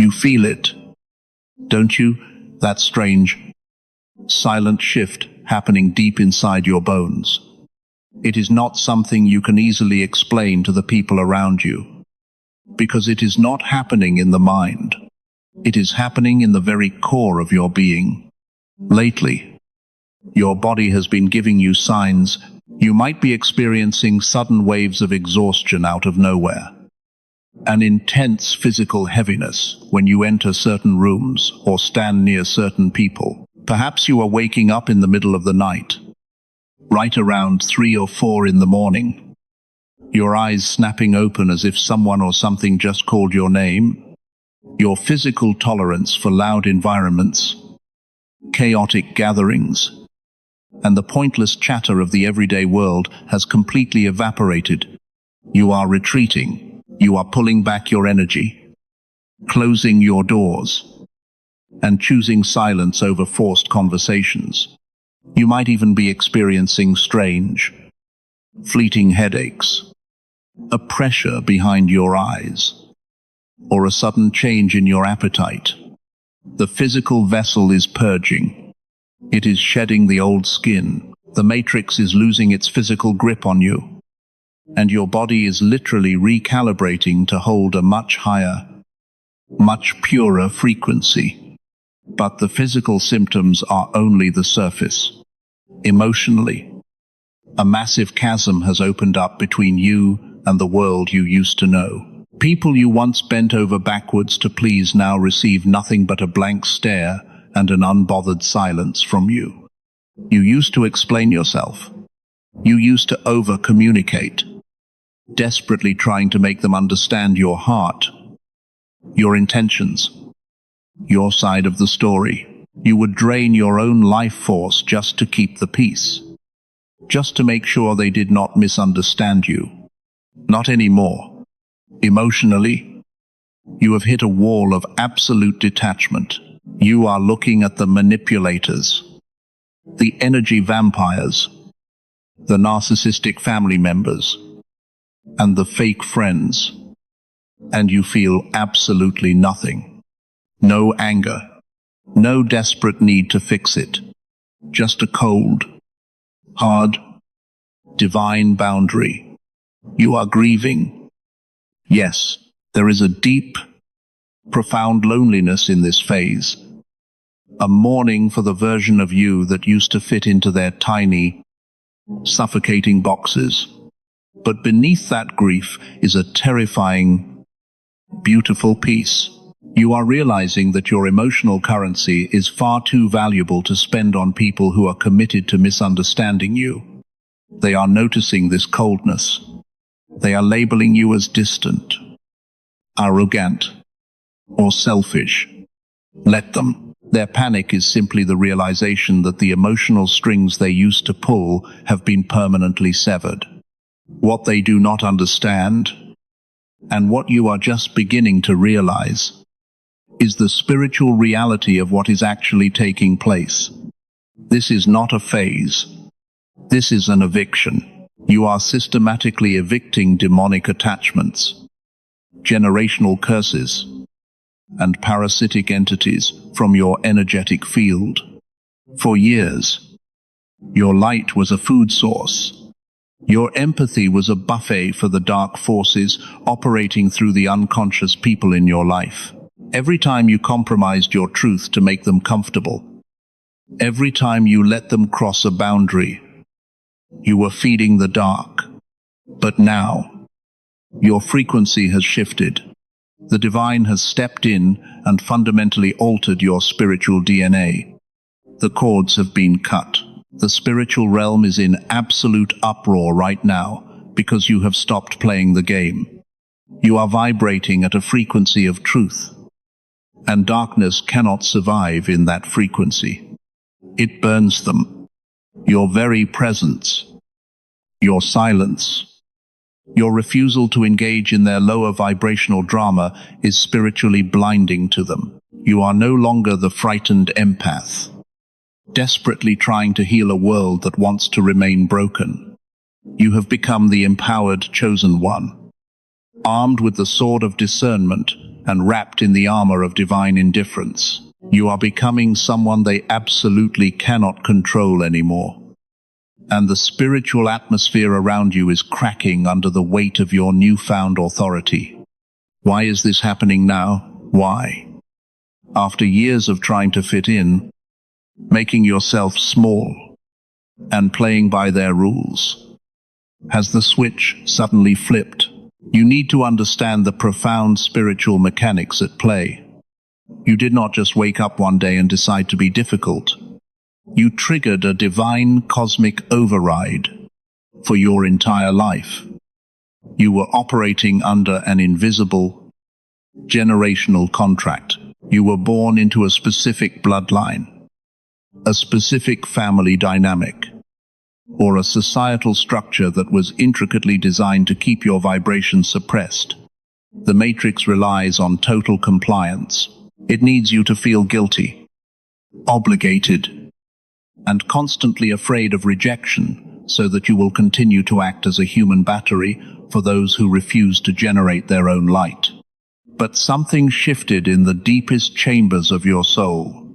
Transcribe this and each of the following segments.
You feel it, don't you? That strange, silent shift happening deep inside your bones. It is not something you can easily explain to the people around you, because it is not happening in the mind. It is happening in the very core of your being. Lately, your body has been giving you signs. You might be experiencing sudden waves of exhaustion out of nowhere. An intense physical heaviness when you enter certain rooms or stand near certain people. Perhaps you are waking up in the middle of the night, right around 3 or 4 in the morning. Your eyes snapping open as if someone or something just called your name. Your physical tolerance for loud environments, chaotic gatherings, and the pointless chatter of the everyday world has completely evaporated. You are retreating. You are pulling back your energy, closing your doors, and choosing silence over forced conversations. You might even be experiencing strange, fleeting headaches, a pressure behind your eyes, or a sudden change in your appetite. The physical vessel is purging. It is shedding the old skin. The matrix is losing its physical grip on you, and your body is literally recalibrating to hold a much higher, much purer frequency. But the physical symptoms are only the surface. Emotionally, a massive chasm has opened up between you and the world you used to know. People you once bent over backwards to please now receive nothing but a blank stare and an unbothered silence from you. You used to explain yourself. You used to over-communicate, desperately trying to make them understand your heart, your intentions, your side of the story. You would drain your own life force just to keep the peace, just to make sure they did not misunderstand you. Not anymore. Emotionally, you have hit a wall of absolute detachment. You are looking at the manipulators, the energy vampires, the narcissistic family members, and the fake friends, and you feel absolutely nothing. No anger, no desperate need to fix it, just a cold, hard, divine boundary. You are grieving. Yes, there is a deep, profound loneliness in this phase, a mourning for the version of you that used to fit into their tiny, suffocating boxes. But beneath that grief is a terrifying, beautiful peace. You are realizing that your emotional currency is far too valuable to spend on people who are committed to misunderstanding you. They are noticing this coldness. They are labeling you as distant, arrogant, or selfish. Let them. Their panic is simply the realization that the emotional strings they used to pull have been permanently severed. What they do not understand, and what you are just beginning to realize, is the spiritual reality of what is actually taking place. This is not a phase. This is an eviction. You are systematically evicting demonic attachments, generational curses, and parasitic entities from your energetic field. For years, your light was a food source. Your empathy was a buffet for the dark forces operating through the unconscious people in your life. Every time you compromised your truth to make them comfortable, every time you let them cross a boundary, you were feeding the dark. But now, your frequency has shifted. The divine has stepped in and fundamentally altered your spiritual DNA. The cords have been cut. The spiritual realm is in absolute uproar right now because you have stopped playing the game. You are vibrating at a frequency of truth, and darkness cannot survive in that frequency. It burns them. Your very presence, your silence, your refusal to engage in their lower vibrational drama is spiritually blinding to them. You are no longer the frightened empath, desperately trying to heal a world that wants to remain broken. You have become the empowered chosen one, armed with the sword of discernment, and wrapped in the armor of divine indifference. You are becoming someone they absolutely cannot control anymore. And the spiritual atmosphere around you is cracking under the weight of your newfound authority. Why is this happening now? Why? After years of trying to fit in, making yourself small, and playing by their rules, has the switch suddenly flipped? You need to understand the profound spiritual mechanics at play. You did not just wake up one day and decide to be difficult. You triggered a divine cosmic override for your entire life. You were operating under an invisible, generational contract. You were born into a specific bloodline, a specific family dynamic, or a societal structure that was intricately designed to keep your vibrations suppressed. The matrix relies on total compliance. It needs you to feel guilty, obligated, and constantly afraid of rejection, so that you will continue to act as a human battery for those who refuse to generate their own light. But something shifted in the deepest chambers of your soul.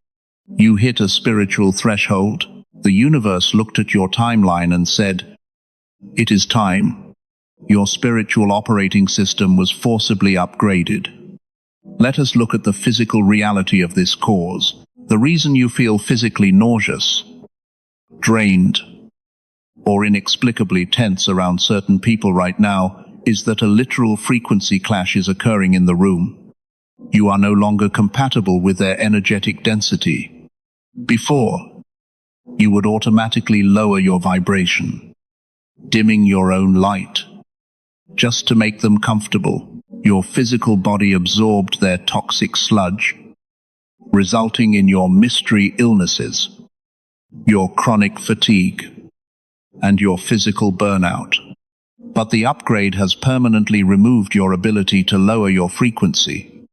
You hit a spiritual threshold. The universe looked at your timeline and said, "It is time." Your spiritual operating system was forcibly upgraded. Let us look at the physical reality of this cause. The reason you feel physically nauseous, drained, or inexplicably tense around certain people right now is that a literal frequency clash is occurring in the room. You are no longer compatible with their energetic density. Before, you would automatically lower your vibration, dimming your own light, just to make them comfortable. Your physical body absorbed their toxic sludge, resulting in your mystery illnesses, your chronic fatigue, and your physical burnout. But the upgrade has permanently removed your ability to lower your frequency.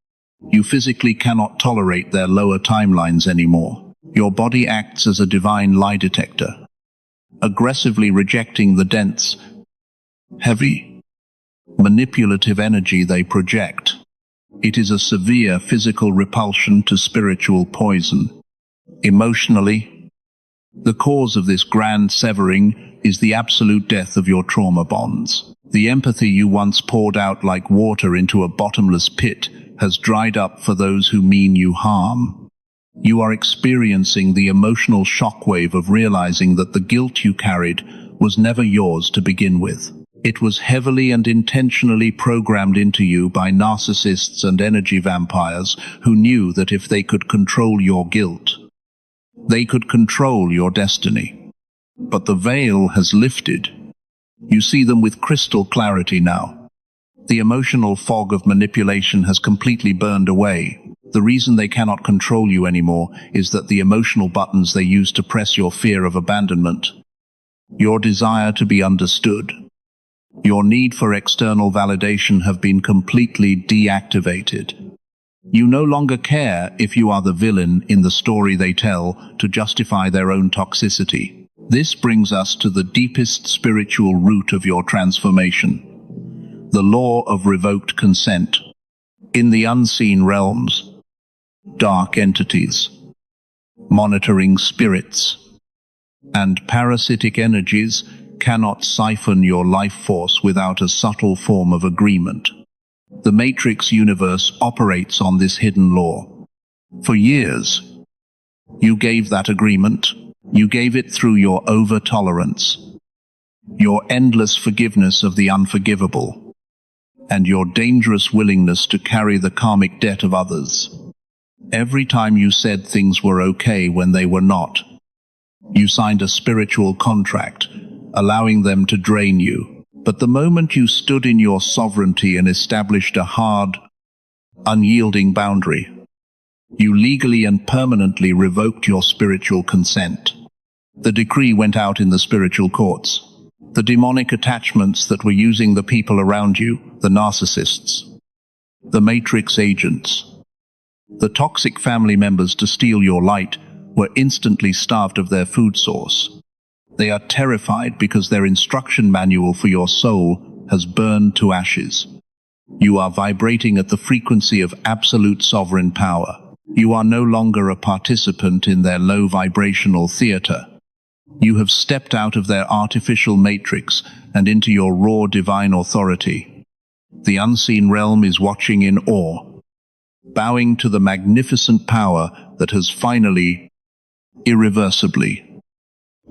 You physically cannot tolerate their lower timelines anymore. Your body acts as a divine lie detector, aggressively rejecting the dense, heavy, manipulative energy they project. It is a severe physical repulsion to spiritual poison. Emotionally, the cause of this grand severing is the absolute death of your trauma bonds. The empathy you once poured out like water into a bottomless pit has dried up for those who mean you harm. You are experiencing the emotional shockwave of realizing that the guilt you carried was never yours to begin with. It was heavily and intentionally programmed into you by narcissists and energy vampires who knew that if they could control your guilt, they could control your destiny. But the veil has lifted. You see them with crystal clarity now. The emotional fog of manipulation has completely burned away. The reason they cannot control you anymore is that the emotional buttons they use to press your fear of abandonment, your desire to be understood, your need for external validation have been completely deactivated. You no longer care if you are the villain in the story they tell to justify their own toxicity. This brings us to the deepest spiritual root of your transformation, the law of revoked consent. In the unseen realms, dark entities, monitoring spirits, and parasitic energies cannot siphon your life force without a subtle form of agreement. The Matrix universe operates on this hidden law. For years, you gave that agreement. You gave it through your over-tolerance, your endless forgiveness of the unforgivable, and your dangerous willingness to carry the karmic debt of others. Every time you said things were okay when they were not, you signed a spiritual contract, allowing them to drain you. But the moment you stood in your sovereignty and established a hard, unyielding boundary, you legally and permanently revoked your spiritual consent. The decree went out in the spiritual courts. The demonic attachments that were using the people around you, the narcissists, the matrix agents, the toxic family members to steal your light, were instantly starved of their food source. They are terrified because their instruction manual for your soul has burned to ashes. You are vibrating at the frequency of absolute sovereign power. You are no longer a participant in their low vibrational theater. You have stepped out of their artificial matrix and into your raw divine authority. The unseen realm is watching in awe, bowing to the magnificent power that has finally, irreversibly,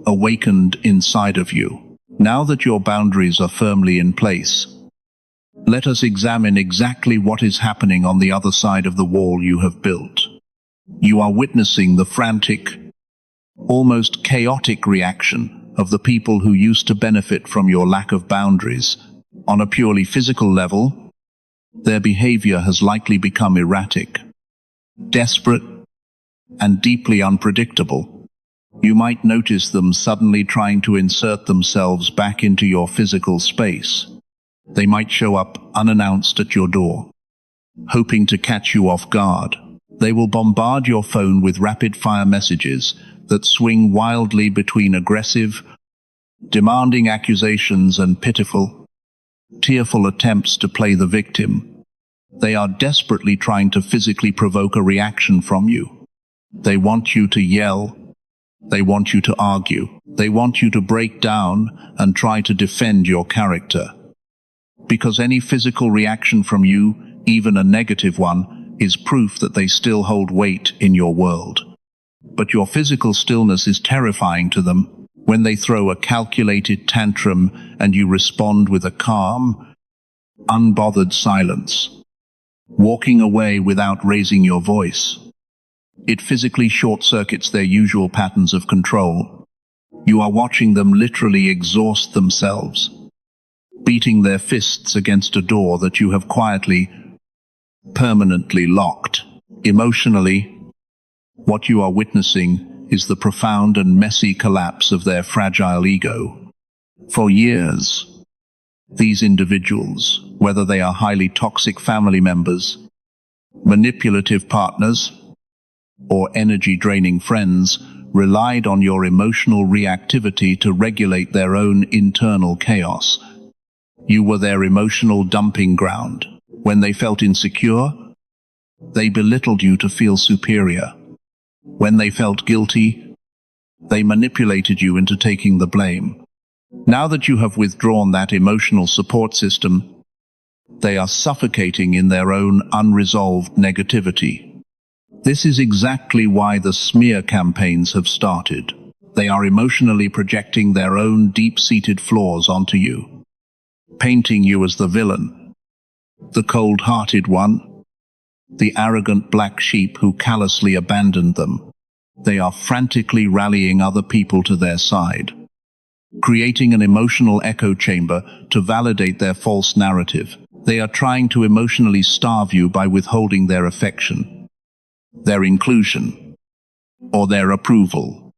awakened inside of you. Now that your boundaries are firmly in place, let us examine exactly what is happening on the other side of the wall you have built. You are witnessing the frantic, almost chaotic reaction of the people who used to benefit from your lack of boundaries. On a purely physical level, their behavior has likely become erratic, desperate, and deeply unpredictable. You might notice them suddenly trying to insert themselves back into your physical space. They might show up unannounced at your door, hoping to catch you off guard. They will bombard your phone with rapid-fire messages that swing wildly between aggressive, demanding accusations and pitiful, tearful attempts to play the victim. They are desperately trying to physically provoke a reaction from you. They want you to yell. They want you to argue. They want you to break down and try to defend your character. Because any physical reaction from you, even a negative one, is proof that they still hold weight in your world. But your physical stillness is terrifying to them. When they throw a calculated tantrum and you respond with a calm, unbothered silence, walking away without raising your voice, it physically short-circuits their usual patterns of control. You are watching them literally exhaust themselves, beating their fists against a door that you have quietly, permanently locked. Emotionally, what you are witnessing is the profound and messy collapse of their fragile ego. For years, these individuals, whether they are highly toxic family members, manipulative partners, or energy-draining friends, relied on your emotional reactivity to regulate their own internal chaos. You were their emotional dumping ground. When they felt insecure, they belittled you to feel superior. When they felt guilty, they manipulated you into taking the blame. Now that you have withdrawn that emotional support system, they are suffocating in their own unresolved negativity. This is exactly why the smear campaigns have started. They are emotionally projecting their own deep-seated flaws onto you, painting you as the villain, the cold-hearted one, the arrogant black sheep who callously abandoned them. They are frantically rallying other people to their side, creating an emotional echo chamber to validate their false narrative. They are trying to emotionally starve you by withholding their affection, their inclusion, or their approval,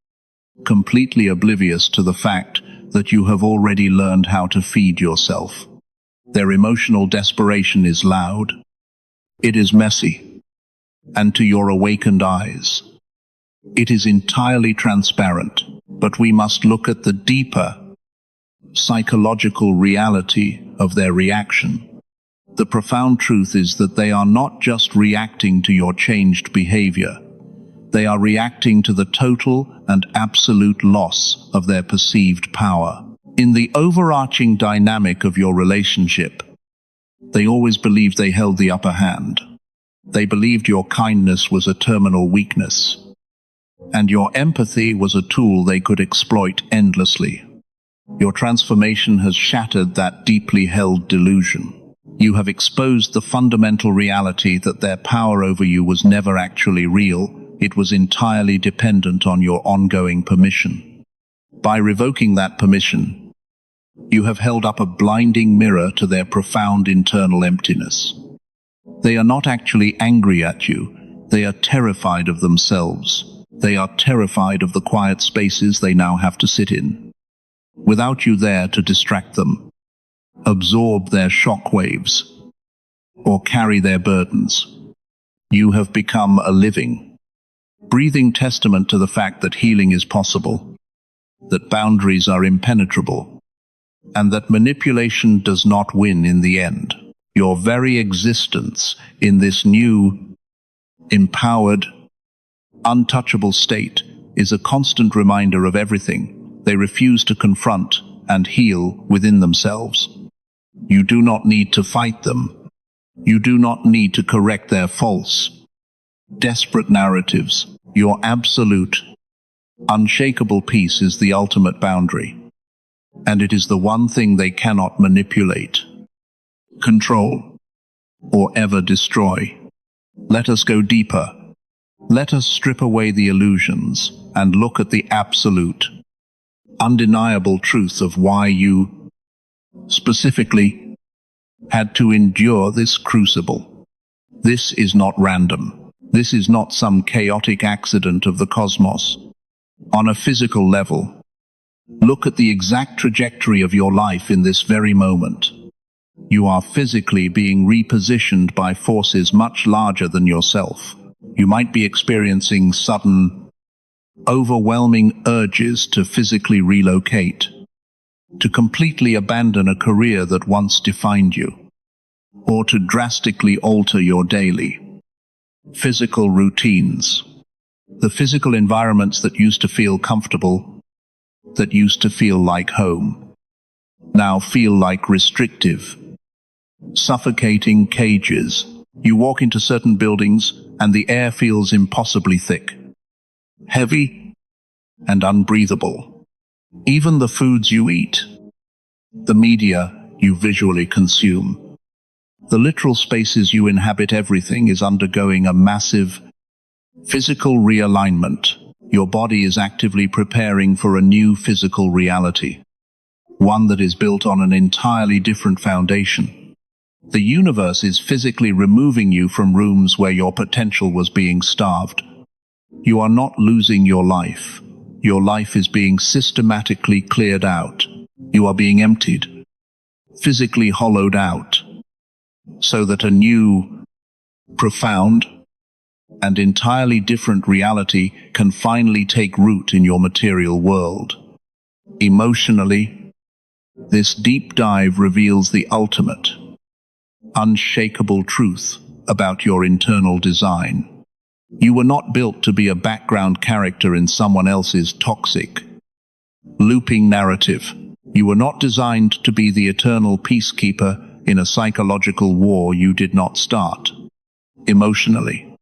completely oblivious to the fact that you have already learned how to feed yourself. Their emotional desperation is loud, it is messy, and to your awakened eyes, it is entirely transparent. But we must look at the deeper, psychological reality of their reaction. The profound truth is that they are not just reacting to your changed behavior. They are reacting to the total and absolute loss of their perceived power. In the overarching dynamic of your relationship, they always believed they held the upper hand. They believed your kindness was a terminal weakness, and your empathy was a tool they could exploit endlessly. Your transformation has shattered that deeply held delusion. You have exposed the fundamental reality that their power over you was never actually real. It was entirely dependent on your ongoing permission. By revoking that permission, you have held up a blinding mirror to their profound internal emptiness. They are not actually angry at you. They are terrified of themselves. They are terrified of the quiet spaces they now have to sit in, without you there to distract them, absorb their shock waves, or carry their burdens. You have become a living, breathing testament to the fact that healing is possible, that boundaries are impenetrable, and that manipulation does not win in the end. Your very existence in this new, empowered, untouchable state is a constant reminder of everything they refuse to confront and heal within themselves. You do not need to fight them. You do not need to correct their false, desperate narratives. Your absolute, unshakable peace is the ultimate boundary, and it is the one thing they cannot manipulate, control, or ever destroy. Let us go deeper. Let us strip away the illusions and look at the absolute, undeniable truth of why you, specifically, had to endure this crucible. This is not random. This is not some chaotic accident of the cosmos. On a physical level, look at the exact trajectory of your life in this very moment. You are physically being repositioned by forces much larger than yourself. You might be experiencing sudden, overwhelming urges to physically relocate, to completely abandon a career that once defined you, or to drastically alter your daily, physical routines. The physical environments that used to feel comfortable, that used to feel like home, now feel like restrictive, suffocating cages. You walk into certain buildings and the air feels impossibly thick, heavy, and unbreathable. Even the foods you eat, the media you visually consume, the literal spaces you inhabit, everything is undergoing a massive physical realignment. Your body is actively preparing for a new physical reality, one that is built on an entirely different foundation. The universe is physically removing you from rooms where your potential was being starved. You are not losing your life. Your life is being systematically cleared out. You are being emptied, physically hollowed out, so that a new, profound, and entirely different reality can finally take root in your material world. Emotionally, this deep dive reveals the ultimate, unshakable truth about your internal design. You were not built to be a background character in someone else's toxic, looping narrative. You were not designed to be the eternal peacekeeper in a psychological war you did not start. Emotionally,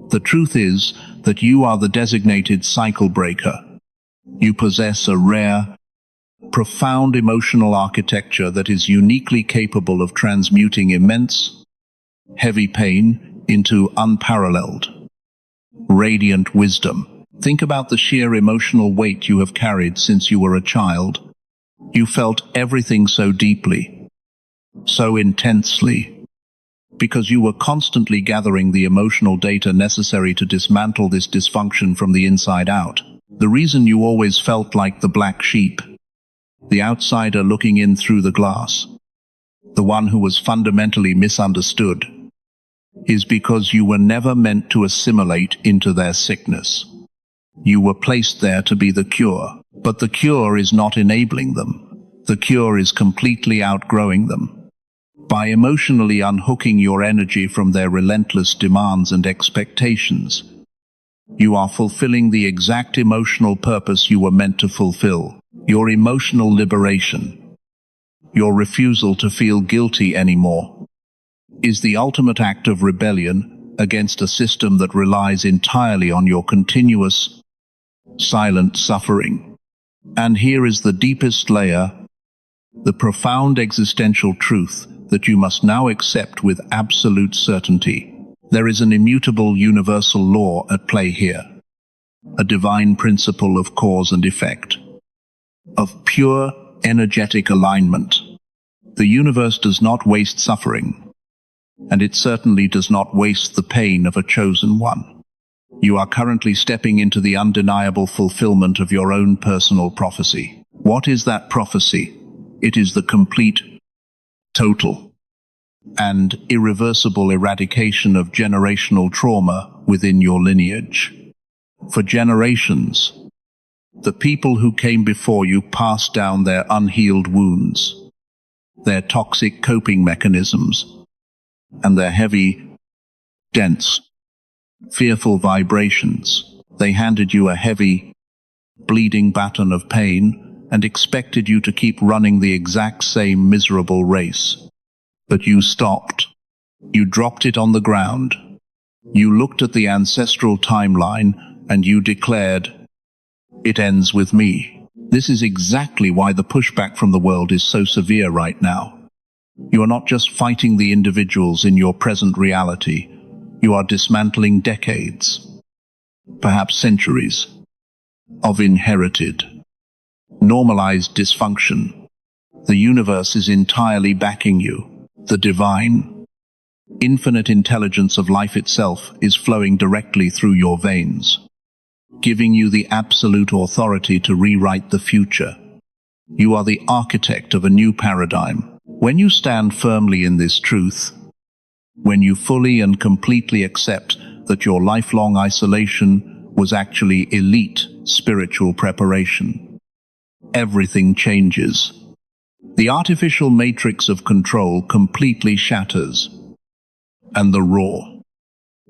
the truth is that you are the designated cycle breaker. You possess a rare, profound emotional architecture that is uniquely capable of transmuting immense, heavy pain into unparalleled, radiant wisdom. Think about the sheer emotional weight you have carried since you were a child. You felt everything so deeply, so intensely, because you were constantly gathering the emotional data necessary to dismantle this dysfunction from the inside out. The reason you always felt like the black sheep, the outsider looking in through the glass, the one who was fundamentally misunderstood, is because you were never meant to assimilate into their sickness. You were placed there to be the cure, but the cure is not enabling them. The cure is completely outgrowing them. By emotionally unhooking your energy from their relentless demands and expectations, you are fulfilling the exact emotional purpose you were meant to fulfill. Your emotional liberation, your refusal to feel guilty anymore, is the ultimate act of rebellion against a system that relies entirely on your continuous, silent suffering. And here is the deepest layer, the profound existential truth that you must now accept with absolute certainty. There is an immutable universal law at play here, a divine principle of cause and effect, of pure energetic alignment. The universe does not waste suffering, and it certainly does not waste the pain of a chosen one. You are currently stepping into the undeniable fulfillment of your own personal prophecy. What is that prophecy? It is the complete, total, and irreversible eradication of generational trauma within your lineage. For generations, the people who came before you passed down their unhealed wounds, their toxic coping mechanisms, and their heavy, dense, fearful vibrations. They handed you a heavy, bleeding baton of pain and expected you to keep running the exact same miserable race. But you stopped. You dropped it on the ground. You looked at the ancestral timeline and you declared, "It ends with me." This is exactly why the pushback from the world is so severe right now. You are not just fighting the individuals in your present reality. You are dismantling decades, perhaps centuries, of inherited, normalized dysfunction. The universe is entirely backing you. The divine, infinite intelligence of life itself is flowing directly through your veins, giving you the absolute authority to rewrite the future. You are the architect of a new paradigm. When you stand firmly in this truth, when you fully and completely accept that your lifelong isolation was actually elite spiritual preparation, everything changes. The artificial matrix of control completely shatters, and the raw,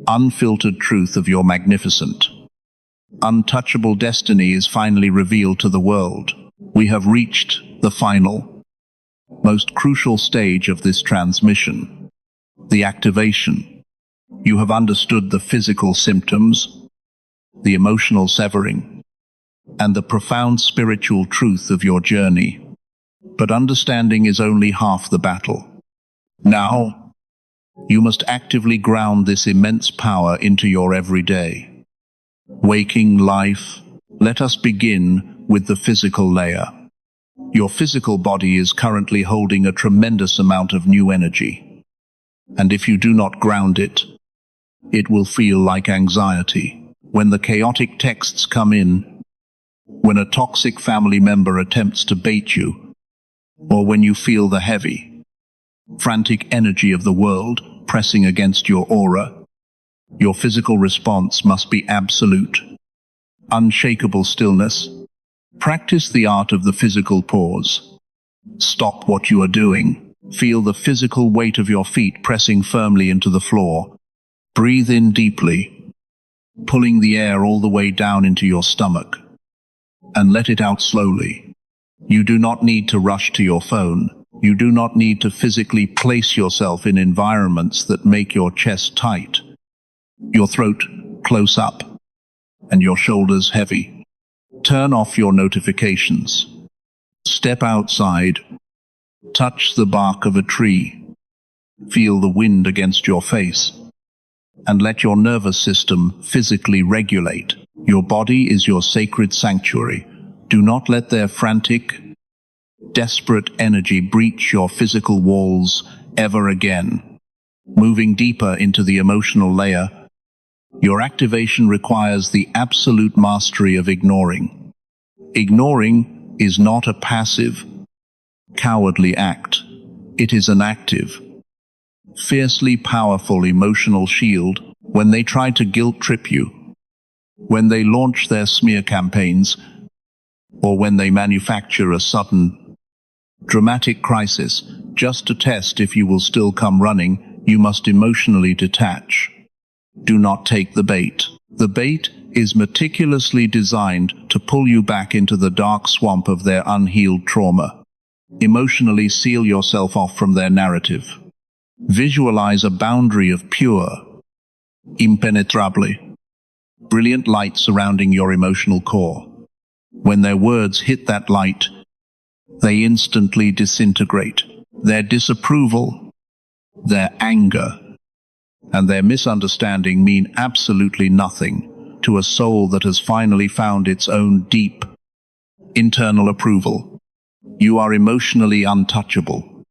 unfiltered truth of your magnificent, untouchable destiny is finally revealed to the world. We have reached the final, most crucial stage of this transmission, the activation. You have understood the physical symptoms, the emotional severing, and the profound spiritual truth of your journey. But understanding is only half the battle. Now, you must actively ground this immense power into your everyday, waking life. Let us begin with the physical layer. Your physical body is currently holding a tremendous amount of new energy. And if you do not ground it, it will feel like anxiety. When the chaotic texts come in, when a toxic family member attempts to bait you, or when you feel the heavy, frantic energy of the world pressing against your aura, your physical response must be absolute, unshakable stillness. Practice the art of the physical pause. Stop what you are doing. Feel the physical weight of your feet pressing firmly into the floor. Breathe in deeply, pulling the air all the way down into your stomach, and let it out slowly. You do not need to rush to your phone. You do not need to physically place yourself in environments that make your chest tight, your throat close up, and your shoulders heavy. Turn off your notifications. Step outside. Touch the bark of a tree. Feel the wind against your face. And let your nervous system physically regulate. Your body is your sacred sanctuary. Do not let their frantic, desperate energy breach your physical walls ever again. Moving deeper into the emotional layer, your activation requires the absolute mastery of ignoring. Ignoring is not a passive, cowardly act. It is an active, fiercely powerful emotional shield. When they try to guilt-trip you, when they launch their smear campaigns, or when they manufacture a sudden, dramatic crisis just to test if you will still come running, you must emotionally detach. Do not take the bait. The bait is meticulously designed to pull you back into the dark swamp of their unhealed trauma. Emotionally seal yourself off from their narrative. Visualize a boundary of pure, impenetrable, brilliant light surrounding your emotional core. When their words hit that light, they instantly disintegrate. Their disapproval, their anger, and their misunderstanding mean absolutely nothing to a soul that has finally found its own deep, internal approval. You are emotionally untouchable.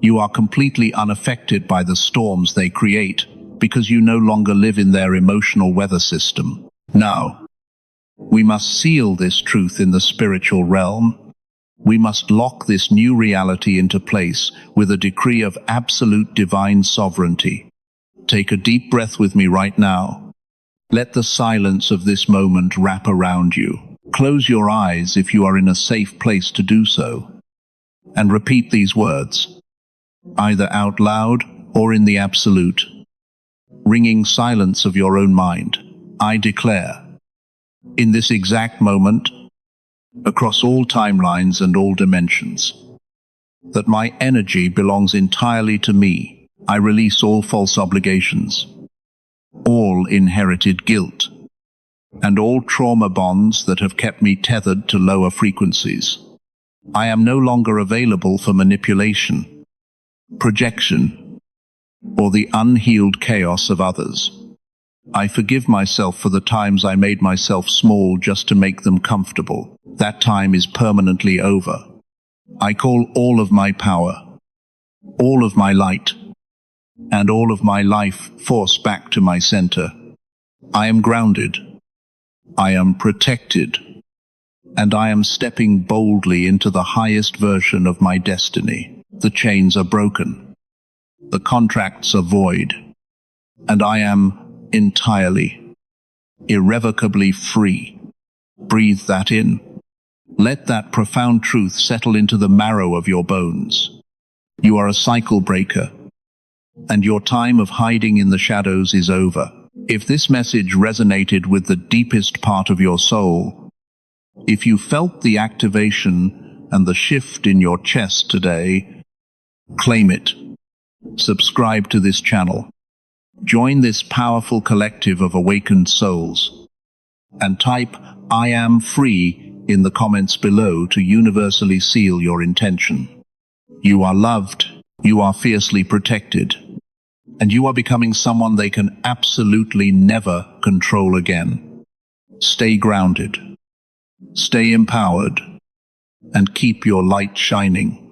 You are completely unaffected by the storms they create because you no longer live in their emotional weather system. Now, we must seal this truth in the spiritual realm. We must lock this new reality into place with a decree of absolute divine sovereignty. Take a deep breath with me right now. Let the silence of this moment wrap around you. Close your eyes if you are in a safe place to do so, and repeat these words, either out loud or in the absolute, ringing silence of your own mind, I declare, in this exact moment, across all timelines and all dimensions, that my energy belongs entirely to me. I release all false obligations, all inherited guilt, and all trauma bonds that have kept me tethered to lower frequencies. I am no longer available for manipulation, projection, or the unhealed chaos of others. I forgive myself for the times I made myself small just to make them comfortable. That time is permanently over. I call all of my power, all of my light, and all of my life force back to my center. I am grounded. I am protected. And I am stepping boldly into the highest version of my destiny. The chains are broken. The contracts are void. And I am entirely, irrevocably free. Breathe that in. Let that profound truth settle into the marrow of your bones. You are a cycle breaker, and your time of hiding in the shadows is over. If this message resonated with the deepest part of your soul, if you felt the activation and the shift in your chest today, claim it. Subscribe to this channel. Join this powerful collective of awakened souls, and type "I am free" in the comments below to universally seal your intention. You are loved, you are fiercely protected, and you are becoming someone they can absolutely never control again. Stay grounded, stay empowered, and keep your light shining.